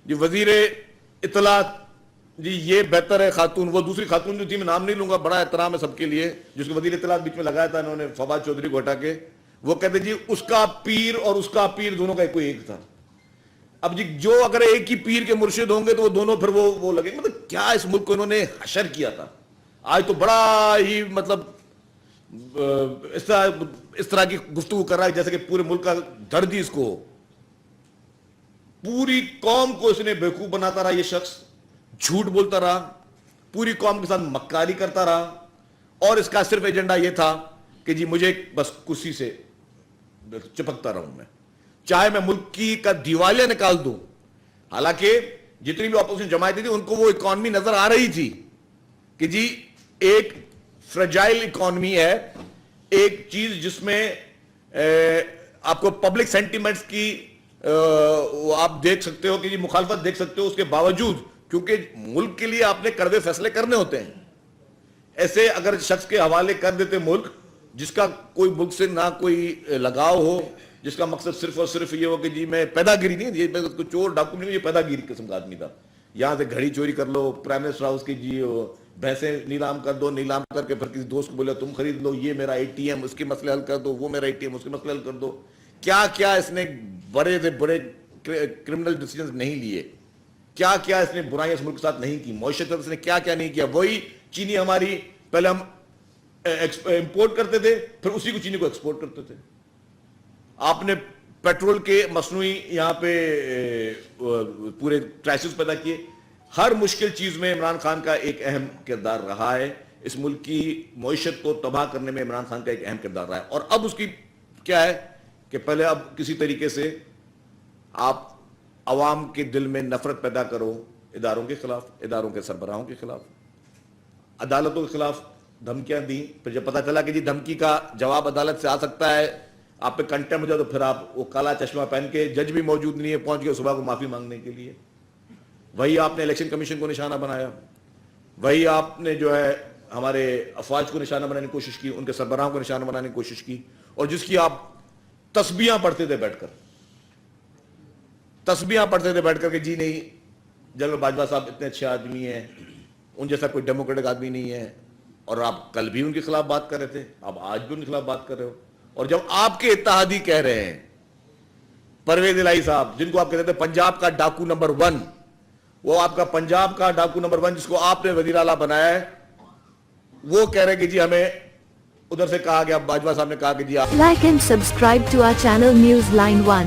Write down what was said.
جی وزیر اطلاعات جی یہ بہتر ہے خاتون، وہ دوسری خاتون جو تھی میں نام نہیں لوں گا، بڑا احترام ہے سب کے لیے، جس کو وزیر اطلاعات بیچ میں لگایا تھا انہوں نے فواد چودھری کو ہٹا کے، وہ کہتے جی اس کا پیر اور اس کا پیر دونوں کا کوئی ایک تھا. اب جی جو اگر ایک ہی پیر کے مرشد ہوں گے تو وہ دونوں پھر وہ لگے. مطلب کیا اس ملک کو انہوں نے حشر کیا تھا. آج تو بڑا ہی مطلب اس طرح کی گفتگو کر رہا ہے جیسے کہ پورے ملک کا درد ہی اس کو، پوری قوم کو اس نے بیوقوف بناتا رہا. یہ شخص جھوٹ بولتا رہا، پوری قوم کے ساتھ مکاری کرتا رہا، اور اس کا صرف ایجنڈا یہ تھا کہ جی مجھے بس کرسی سے چپکتا رہوں میں، چاہے میں ملک کی کا دیوالیہ نکال دوں. حالانکہ جتنی بھی اپوزیشن جماعتیں تھیں ان کو وہ اکانومی نظر آ رہی تھی کہ جی ایک فرجائل اکانومی ہے، ایک چیز جس میں آپ کو پبلک سینٹیمنٹس کی آپ دیکھ سکتے ہو کہ جی مخالفت دیکھ سکتے ہو، اس کے باوجود کیونکہ ملک کے لیے آپ نے کڑوے فیصلے کرنے ہوتے ہیں. ایسے اگر شخص کے حوالے کر دیتے ملک جس کا کوئی ملک سے نہ کوئی لگاؤ ہو، جس کا مقصد صرف اور صرف یہ ہو کہ جی میں پیدا گیری نہیں، یہ چور ڈاکو نہیں، یہ پیدا گیری قسم کا آدمی تھا. یہاں سے گھڑی چوری کر لو، پرائم منسٹر ہاؤس کی جی بھینسیں نیلام کر دو، نیلام کر کے پھر کسی دوست کو بولے تم خرید لو، یہ میرا اے ٹی ایم اس کے مسئلے حل کر دو، وہ میرا اے ٹی ایم اس کے مسئلے حل کر دو. کیا کیا اس نے بڑے سے بڑے کرمنل ڈیسیجنز نہیں لیے، کیا کیا اس نے برائیاں اس ملک کے ساتھ نہیں کی، معیشت اس نے کیا کیا نہیں کیا. وہی چینی ہماری پہلے ہم امپورٹ کرتے تھے، پھر اسی کو چینی کو ایکسپورٹ کرتے تھے. آپ نے پیٹرول کے مصنوعی یہاں پہ پورے کرائسس پیدا کیے. ہر مشکل چیز میں عمران خان کا ایک اہم کردار رہا ہے. اس ملک کی معیشت کو تباہ کرنے میں عمران خان کا ایک اہم کردار رہا ہے. اور اب اس کی کیا ہے کہ پہلے اب کسی طریقے سے آپ عوام کے دل میں نفرت پیدا کرو اداروں کے خلاف، اداروں کے سربراہوں کے خلاف، عدالتوں کے خلاف دھمکیاں دیں. پھر جب پتا چلا کہ جی دھمکی کا جواب عدالت سے آ سکتا ہے، آپ پہ کنٹیم ہو جائے، تو پھر آپ وہ کالا چشمہ پہن کے، جج بھی موجود نہیں ہے، پہنچ گئے صبح کو معافی مانگنے کے لیے. وہی آپ نے الیکشن کمیشن کو نشانہ بنایا، وہی آپ نے جو ہے ہمارے افواج کو نشانہ بنانے کی کوشش کی، ان کے سربراہوں کو نشانہ بنانے کی کوشش کی، اور جس کی آپ تسبیحاں پڑھتے تھے بیٹھ کر، تسبیحاں پڑھتے تھے بیٹھ کر کہ جی نہیں جنرل باجوہ صاحب اتنے اچھے آدمی ہیں، ان جیسا کوئی ڈیموکریٹک آدمی نہیں ہے. اور آپ کل بھی ان کے خلاف بات کر رہے تھے، آپ آج بھی ان کے خلاف بات کر رہے ہو. اور جب آپ کے اتحادی کہہ رہے ہیں، پرویز الہی صاحب جن کو آپ کہتے تھے پنجاب کا ڈاکو نمبر 1، وہ آپ کا پنجاب کا ڈاکو نمبر 1 جس کو آپ نے وزیر اعلیٰ بنایا ہے، وہ کہہ رہے کہ جی ہمیں ادھر سے کہا گیا، باجوہ صاحب نے کہا کہ جی آپ Like and subscribe to our channel Newsline 1.